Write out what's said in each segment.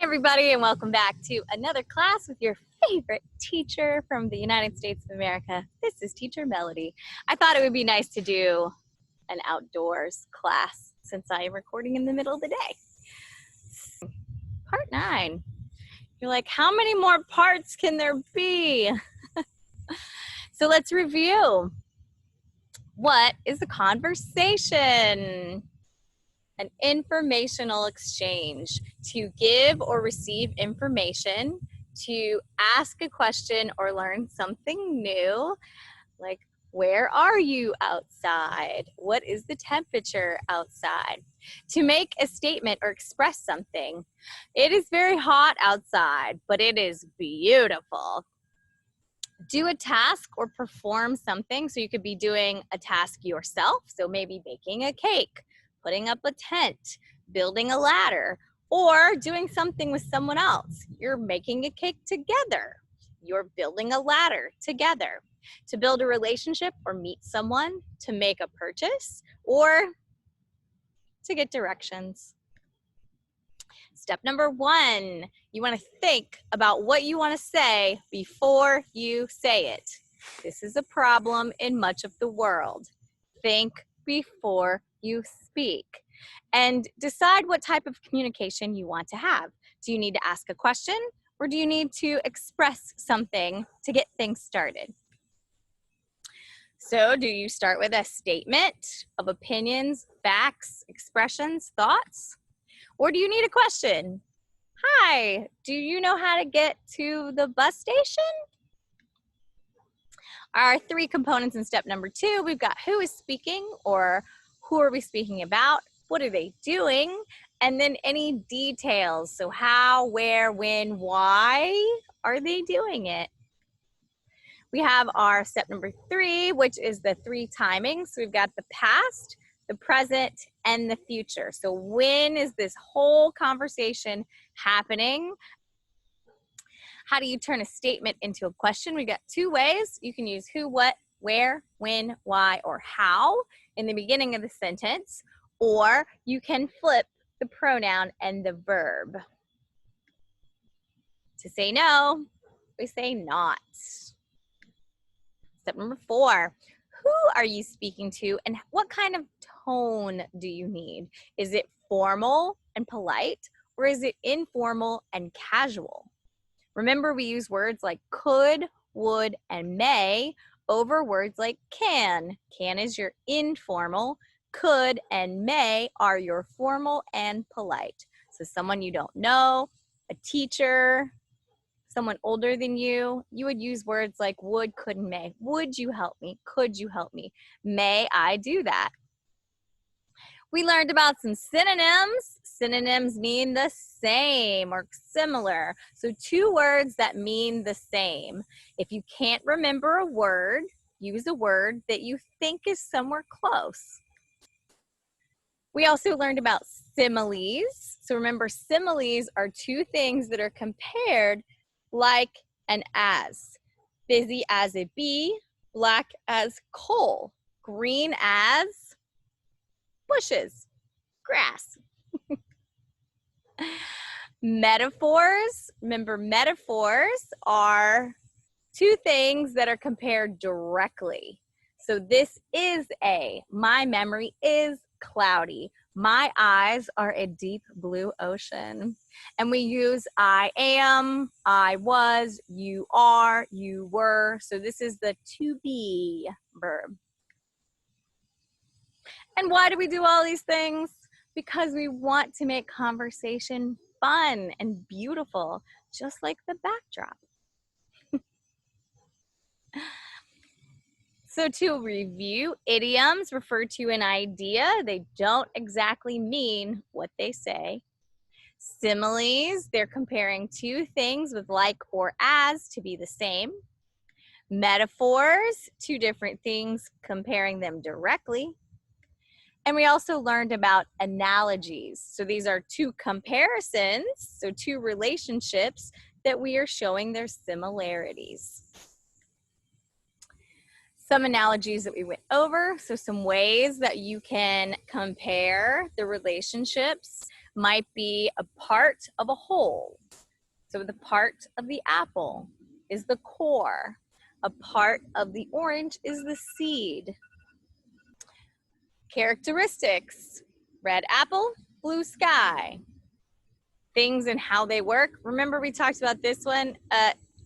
everybody, and welcome back to another class with your favorite teacher from the United States of America. This is Teacher Melody. I thought it would be nice to do an outdoors class since I am recording in the middle of the day. Part 9. You're like, how many more parts can there be? So let's review. What is a conversation? An informational exchange, to give or receive information, to ask a question or learn something new, like where are you outside? What is the temperature outside? To make a statement or express something. It is very hot outside, but it is beautiful. Do a task or perform something. So you could be doing a task yourself, so maybe baking a cake, putting up a tent, building a ladder, or doing something with someone else. You're making a cake together. You're building a ladder together. To build a relationship or meet someone, to make a purchase, or to get directions. Step number 1, you want to think about what you want to say before you say it. This is a problem in much of the world. Think before you speak, and decide what type of communication you want to have. Do you need to ask a question, or do you need to express something to get things started? So do you start with a statement of opinions, facts, expressions, thoughts? Or do you need a question? Hi, do you know how to get to the bus station? Our 3 components in step number 2, we've got who is speaking, or who are we speaking about? What are they doing? And then any details. So how, where, when, why are they doing it? We have our step number 3, which is the 3 timings. So we've got the past, the present, and the future. So when is this whole conversation happening? How do you turn a statement into a question? We got 2 ways. You can use who, what, where, when, why, or how in the beginning of the sentence, or you can flip the pronoun and the verb. To say no, we say not. Step number 4, who are you speaking to and what kind of tone do you need? Is it formal and polite, or is it informal and casual? Remember, we use words like could, would, and may over words like can. Can is your informal. Could and may are your formal and polite. So someone you don't know, a teacher, someone older than you would use words like would, could, and may. Would you help me? Could you help me? May I do that? We learned about some synonyms. Synonyms mean the same or similar. So 2 words that mean the same. If you can't remember a word, use a word that you think is somewhere close. We also learned about similes. So remember, similes are 2 things that are compared like and as. Busy as a bee, black as coal, green as bushes, grass. Metaphors. Remember, metaphors are 2 things that are compared directly. So this is my memory is cloudy. My eyes are a deep blue ocean. And we use I am, I was, you are, you were. So this is the to be verb. And why do we do all these things? Because we want to make conversation fun and beautiful, just like the backdrop. So to review, idioms refer to an idea. They don't exactly mean what they say. Similes, they're comparing 2 things with like or as to be the same. Metaphors, 2 different things, comparing them directly. And we also learned about analogies. So these are 2 comparisons, so 2 relationships that we are showing their similarities. Some analogies that we went over, so some ways that you can compare the relationships. might be a part of a whole. So the part of the apple is the core. A part of the orange is the seed. Characteristics: red apple, blue sky. Things and how they work. Remember we talked about this one?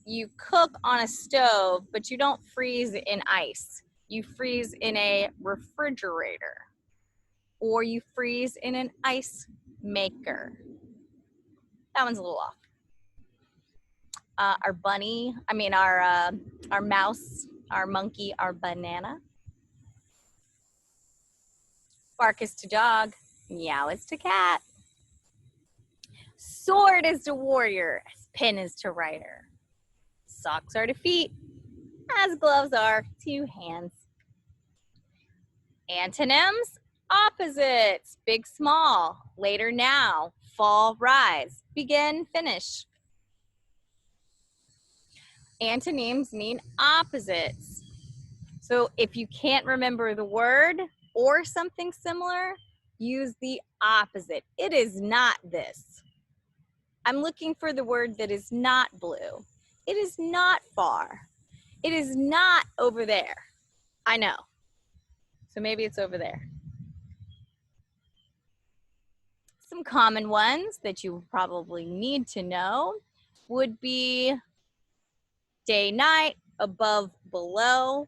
You cook on a stove, but you don't freeze in ice. You freeze in a refrigerator, or you freeze in an ice maker. That one's a little off. Our mouse, our monkey, our banana. Bark is to dog, meow is to cat. Sword is to warrior, as pen is to writer. Socks are to feet, as gloves are to hands. Antonyms: opposites, big, small, later, now, fall, rise, begin, finish. Antonyms mean opposites. So if you can't remember the word or something similar, use the opposite. It is not this. I'm looking for the word that is not blue. It is not far. It is not over there. I know. So maybe it's over there. Some common ones that you probably need to know would be day, night, above, below,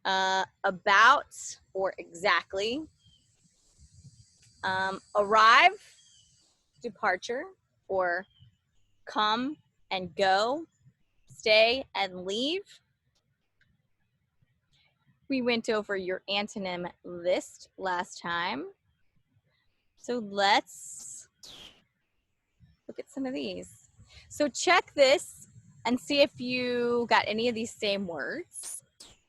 about or exactly, arrive, departure, or come and go, stay and leave. We went over your antonym list last time. So let's look at some of these. So check this and see if you got any of these same words.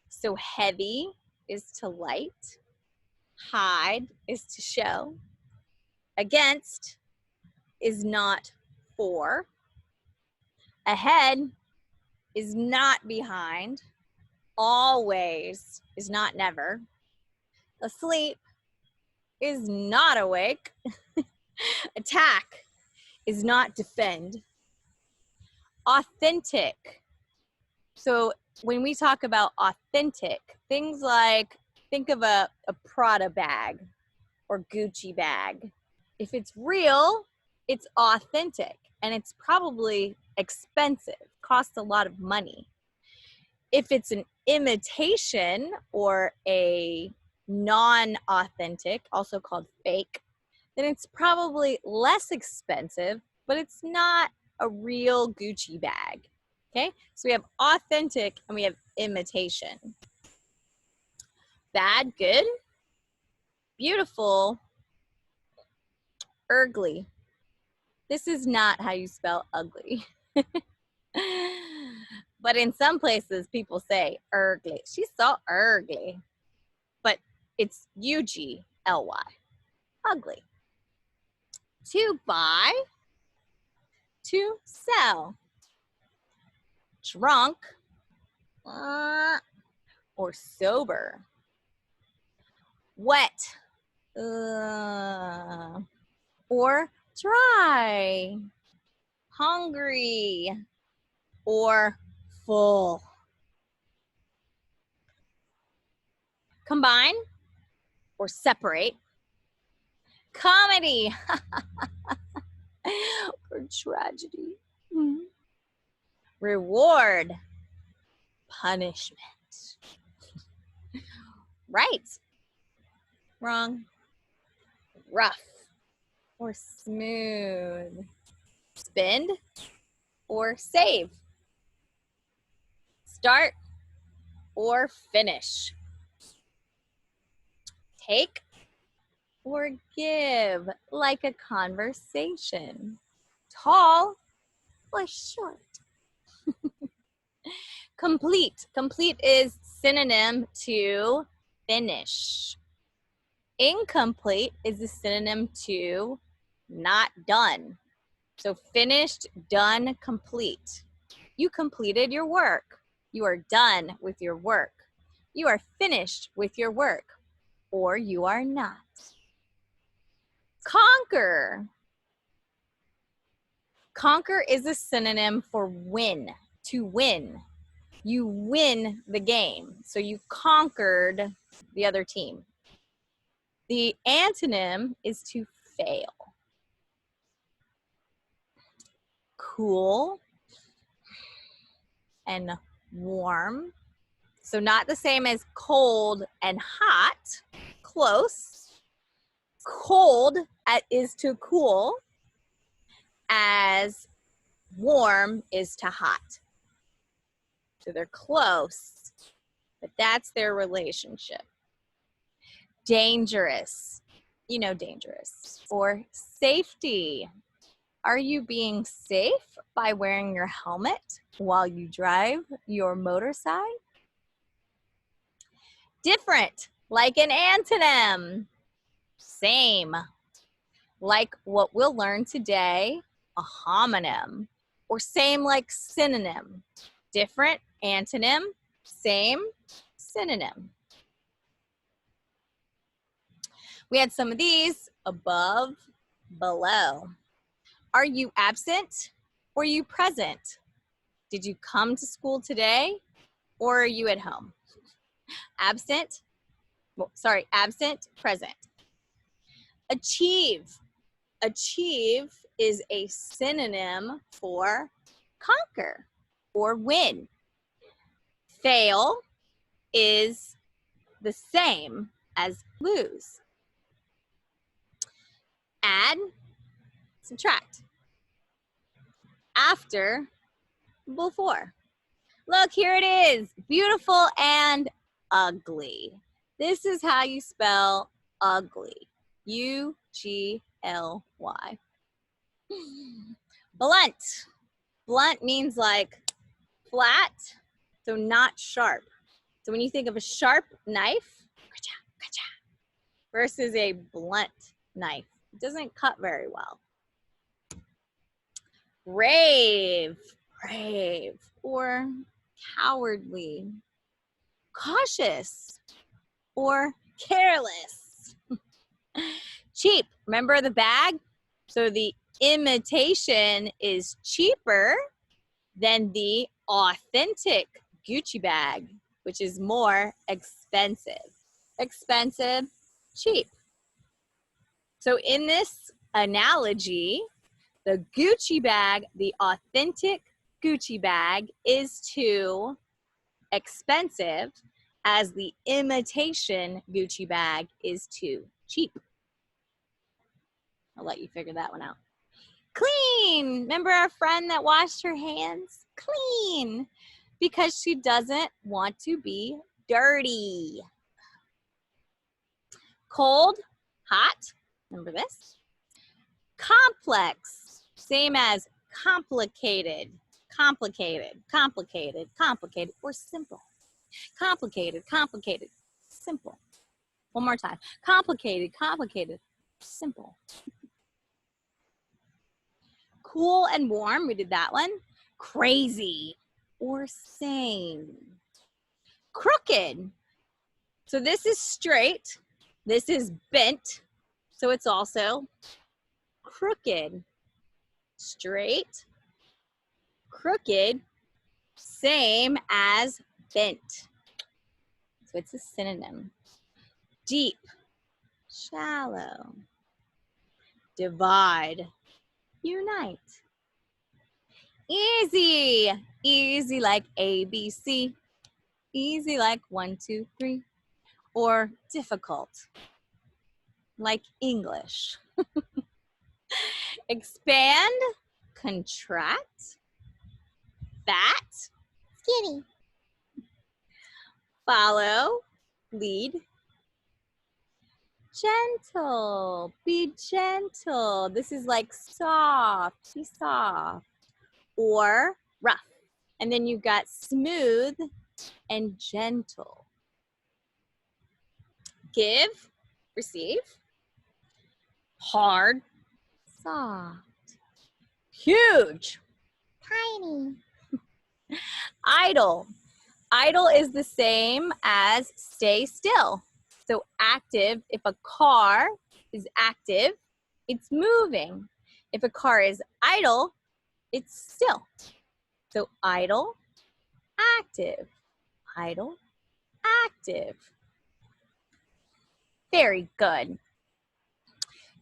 So heavy is to light. Hide is to show. Against is not for. Ahead is not behind. Always is not never. Asleep is not awake. Attack is not defend. Authentic. So when we talk about authentic, things like, think of a Prada bag or Gucci bag. If it's real, it's authentic and it's probably expensive, costs a lot of money. If it's an imitation or a non-authentic, also called fake, then it's probably less expensive, but it's not a real Gucci bag. Okay, so we have authentic and we have imitation. Bad, good, beautiful, ugly. This is not how you spell ugly. But in some places, people say ugly. She's so ugly. But it's U-G-L-Y, ugly. To buy, to sell. Drunk, or sober. Wet, or dry. Hungry, or full. Combine or separate. Comedy or tragedy. Reward, punishment. Right, wrong, rough or smooth. Spend or save. Start or finish. Take or give, like a conversation. Tall or short. Complete. Complete is synonym to finish. Incomplete is a synonym to not done. So finished, done, complete. You completed your work. You are done with your work. You are finished with your work, or you are not. Conquer. Conquer is a synonym for win, to win. You win the game, so you conquered the other team. The antonym is to fail. Cool and warm. So not the same as cold and hot, close. Cold is to cool, as warm is to hot. So they're close, but that's their relationship. Dangerous, you know, dangerous. Or safety. Are you being safe by wearing your helmet while you drive your motorcycle? Different, like an antonym. Same, like what we'll learn today, a homonym. Or same like synonym. Different, antonym, same, synonym. We had some of these above, below. Are you absent or are you present? Did you come to school today or are you at home? Absent, absent, present. Achieve. Achieve is a synonym for conquer or win. Fail is the same as lose. Add, subtract. After, before. Look, here it is. Beautiful and ugly. This is how you spell ugly. U-G-L-Y. Blunt. Blunt means like flat, so not sharp. So when you think of a sharp knife, versus a blunt knife, it doesn't cut very well. Brave, brave, or cowardly. Cautious, or careless. Cheap, remember the bag? So the imitation is cheaper than the authentic Gucci bag, which is more expensive. Expensive, cheap. So in this analogy, the Gucci bag, the authentic Gucci bag, is too expensive, as the imitation Gucci bag is too cheap. I'll let you figure that one out. Clean. Remember our friend that washed her hands? Clean. Because she doesn't want to be dirty. Cold, hot. Remember this? Complex. Same as complicated. Complicated, complicated, complicated, or simple. Complicated, complicated, simple. One more time. Complicated, complicated, simple. Cool and warm, we did that one. Crazy or sane. Crooked. So this is straight. This is bent. So it's also crooked. Straight, crooked, same as bent. So it's a synonym. Deep, shallow. Divide, unite. Easy, easy like ABC. Easy like 1, 2, 3. Or difficult, like English. Expand, contract. Fat, skinny. Follow, lead. Gentle, be gentle. This is like soft, be soft. Or rough. And then you've got smooth and gentle. Give, receive. Hard, soft. Huge, tiny. Idle. Idle is the same as stay still. So active, if a car is active, it's moving. If a car is idle, It's still. So idle, active, idle, active. Very good.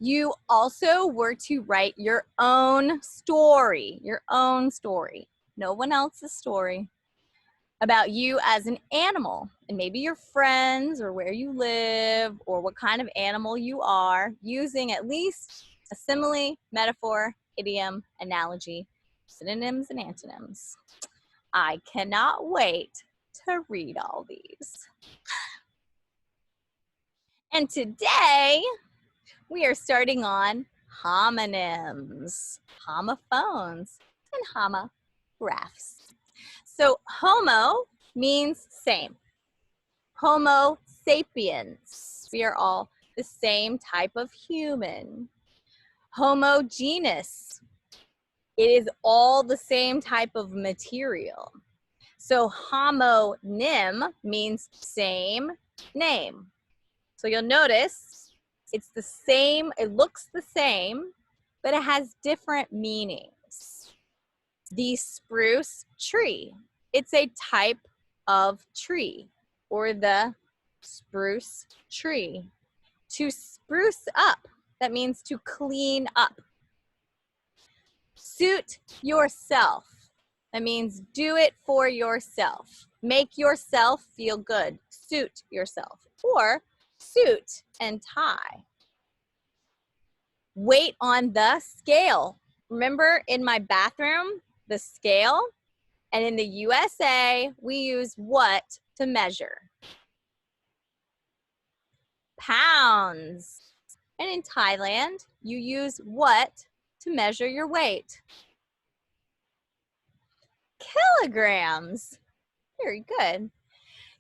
You also were to write your own story, no one else's story, about you as an animal and maybe your friends or where you live or what kind of animal you are, using at least a simile, metaphor, idiom, analogy, synonyms, and antonyms. I cannot wait to read all these. And today we are starting on homonyms, homophones, and homographs. So homo means same. Homo sapiens, we are all the same type of human. Homogeneous, it is all the same type of material. So homonym means same name. So you'll notice it's the same, it looks the same, but it has different meanings. The spruce tree, it's a type of tree, or the spruce tree. To spruce up, that means to clean up. Suit yourself, that means do it for yourself. Make yourself feel good. Suit yourself. Or suit and tie. Weight on the scale. Remember in my bathroom, the scale? And in the USA, we use what to measure? Pounds. And in Thailand, you use what to measure your weight? Kilograms. Very good.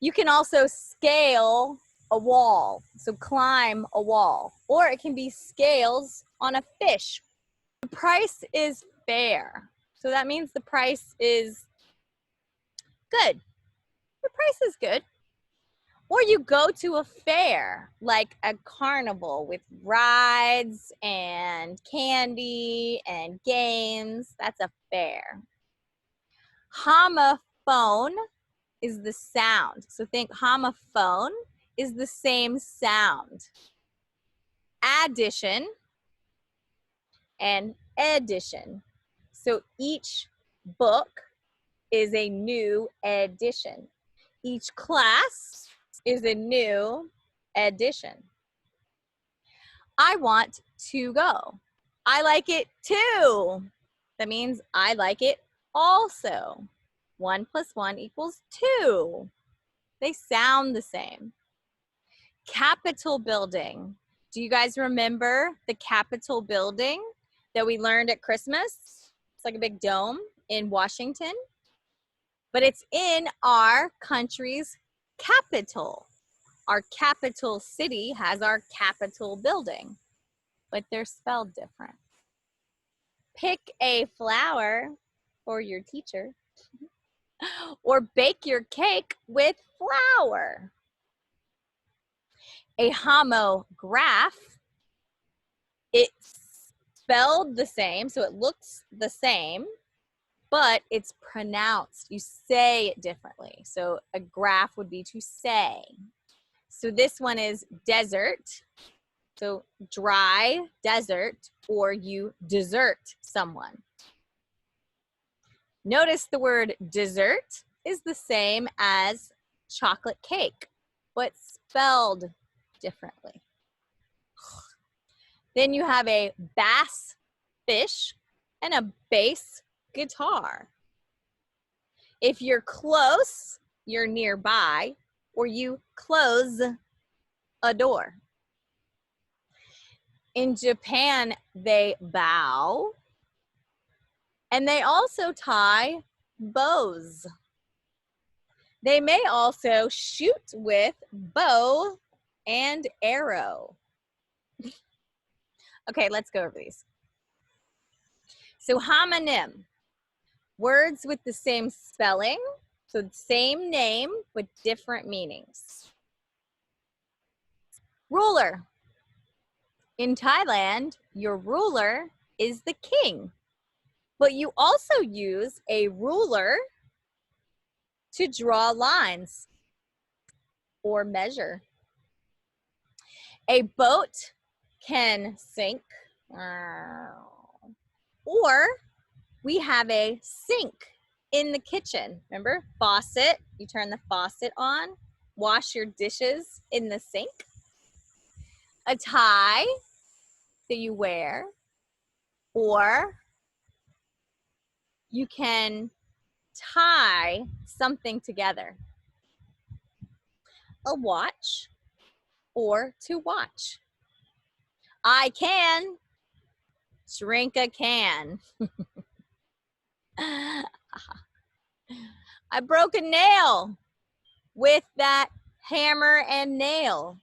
You can also scale a wall, so climb a wall, or it can be scales on a fish. The price is fair, so that means the price is good. The price is good. Or you go to a fair, like a carnival with rides and candy and games. That's a fair. Homophone is the sound. So think homophone is the same sound. Addition and edition. So each book is a new edition. Each class is a new edition. I want to go. I like it too. That means I like it also. 1 + 1 = 2. They sound the same. Capitol building. Do you guys remember the Capitol building that we learned at Christmas? It's like a big dome in Washington, but it's in our country's capital. Our capital city has our Capitol building, but they're spelled different. Pick a flower for your teacher, or bake your cake with flour. A homograph, it's spelled the same, so it looks the same, but it's pronounced. You say it differently. So a graph would be to say. So this one is desert. So dry desert, or you desert someone. Notice the word dessert is the same as chocolate cake, but spelled differently. Then you have a bass fish and a bass guitar. If you're close, you're nearby, or you close a door. In Japan, they bow, and they also tie bows. They may also shoot with bow and arrow. Okay, let's go over these. So homonym, words with the same spelling, so the same name with different meanings. Ruler. In Thailand, your ruler is the king, But you also use a ruler to draw lines or measure. A boat can sink, or we have a sink in the kitchen. Remember, faucet, you turn the faucet on, wash your dishes in the sink. A tie that you wear, or you can tie something together. A watch, or to watch. I can drink a can. I broke a nail with that hammer and nail.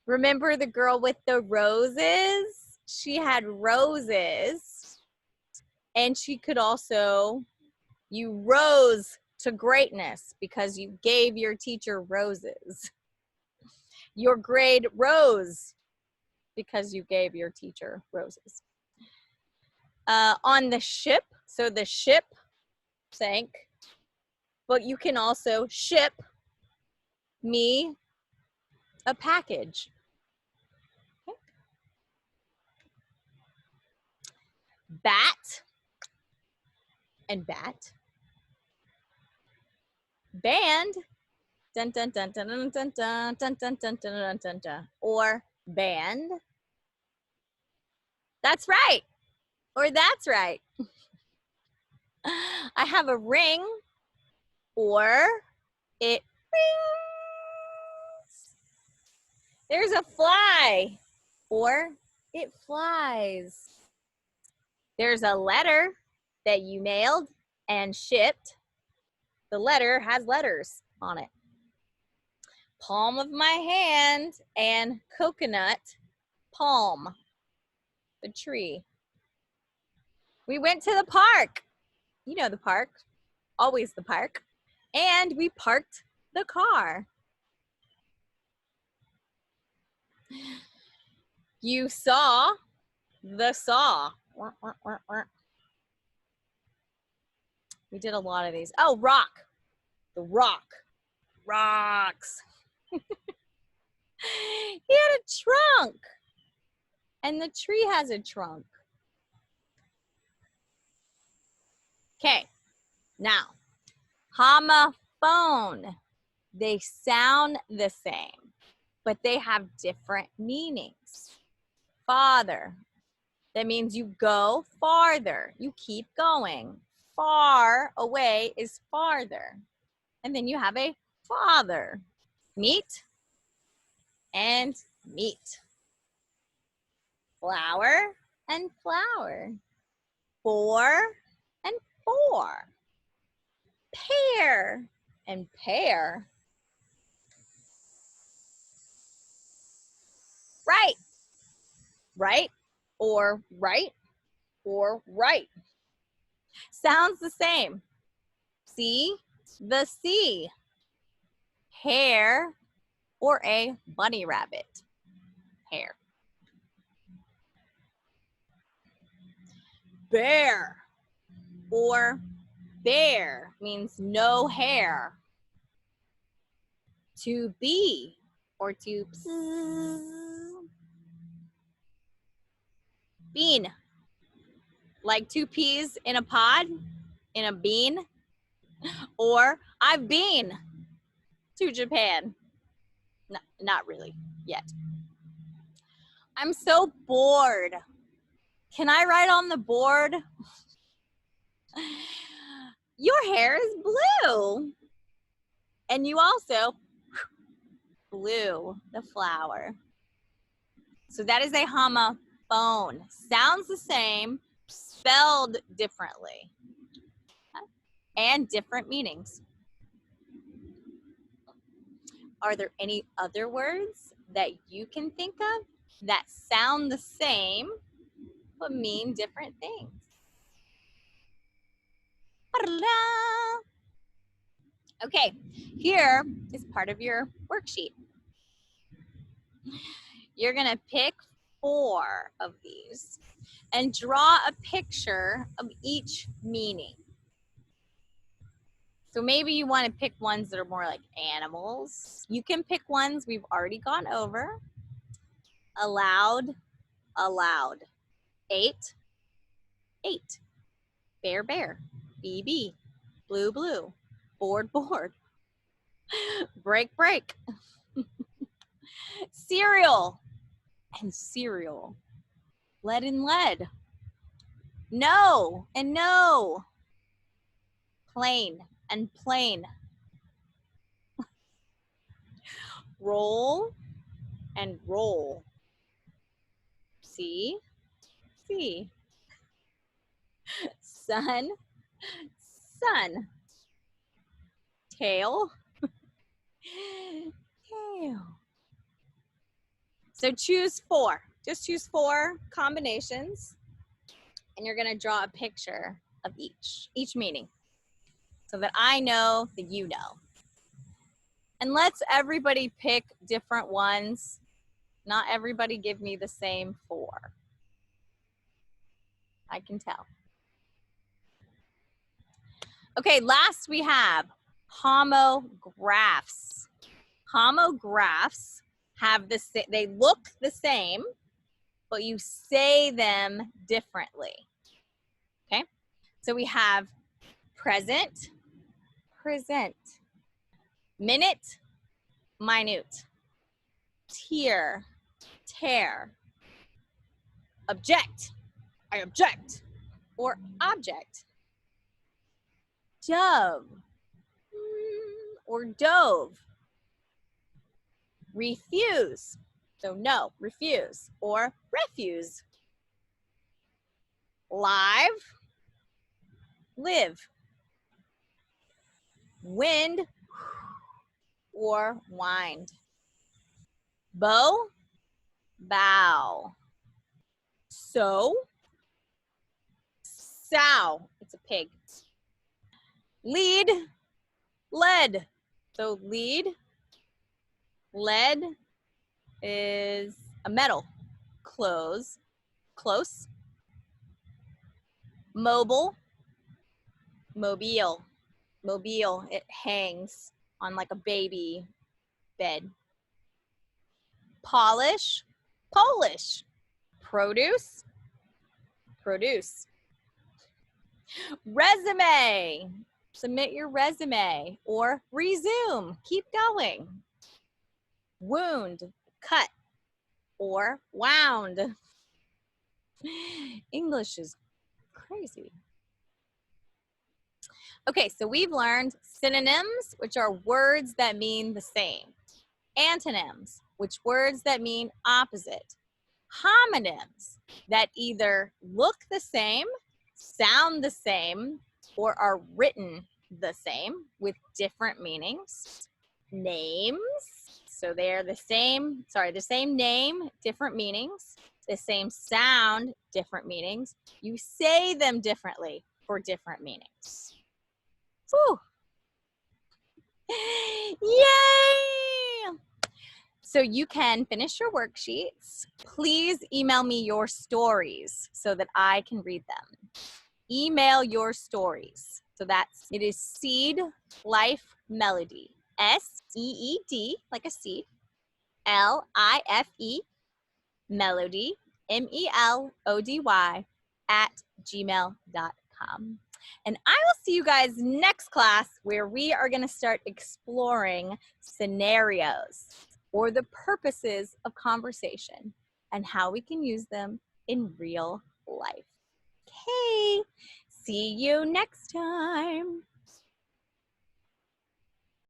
Remember the girl with the roses? She had roses, and she could also, you rose to greatness because you gave your teacher roses. Your grade rose because you gave your teacher roses. On the ship, so the ship sank, but you can also ship me a package. Okay. Bat and bat. Band, dun dun dun dun dun dun dun dun dun dun dun dun dun, or band. That's right, or that's right. I have a ring, or it rings. There's a fly, or it flies. There's a letter that you mailed and shipped. The letter has letters on it. Palm of my hand and coconut palm, the tree. We went to the park. You know the park, always the park. And we parked the car. You saw the saw. We did a lot of these. Oh, rock. The rock. Rocks. He had a trunk. And the tree has a trunk. Okay. Now, homophone. They sound the same, but they have different meanings. Father. That means you go farther. You keep going. Far away is farther. And then you have a father. Meat and meat. Flower and flower. Four and four. Pear and pear. Right. Right or right or right. Sounds the same. See the sea. Hare or a bunny rabbit. Hare. Bear or bear means no hair. To be or to bean. Like two peas in a pod, in a bean. Or I've been to Japan. No, not really yet. I'm so bored. Can I write on the board? Your hair is blue. And you also blew the flower. So that is a homophone. Sounds the same, spelled differently. And different meanings. Are there any other words that you can think of that sound the same but mean different things? Okay, here is part of your worksheet. You're gonna pick 4 of these and draw a picture of each meaning. So maybe you want to pick ones that are more like animals. You can pick ones we've already gone over. Allowed, allowed. 8, 8. Bear, bear. BB. Blue, blue. Board, board. Break, break. Cereal and cereal. Lead and lead. No and no. Plain and plain. Roll and roll. See, see. Sun, sun. Tail, tail. So choose 4. Just choose 4 combinations, and you're gonna draw a picture of each meaning, so that I know that you know. And let's everybody pick different ones. Not everybody give me the same 4. I can tell. Okay, last we have homographs. Homographs have they look the same, but you say them differently. Okay, so we have present, present, minute, minute, tear, tear, object, I object, or object, dove, or dove, refuse, so no, refuse, or refuse, live, live, wind, or wind, bow, bow, sow, sow, it's a pig, lead, lead, so lead, lead is a metal, close, close, mobile, mobile, mobile, it hangs on like a baby bed, polish, Polish, produce, produce, resume, submit your resume, or resume, keep going, wound, cut, or wound. English is crazy. Okay, so we've learned synonyms, which are words that mean the same. Antonyms, which words that mean opposite. Homonyms, that either look the same, sound the same, or are written the same with different meanings. Names, so they're the same name, different meanings. The same sound, different meanings. You say them differently for different meanings. Whew. Yay! So you can finish your worksheets. Please email me your stories so that I can read them. Email your stories. So it is Seed Life Melody. SEED, like a seed, LIFE, Melody, MELODY @gmail.com. And I will see you guys next class, where we are going to start exploring scenarios, or the purposes of conversation, and how we can use them in real life. Okay, see you next time.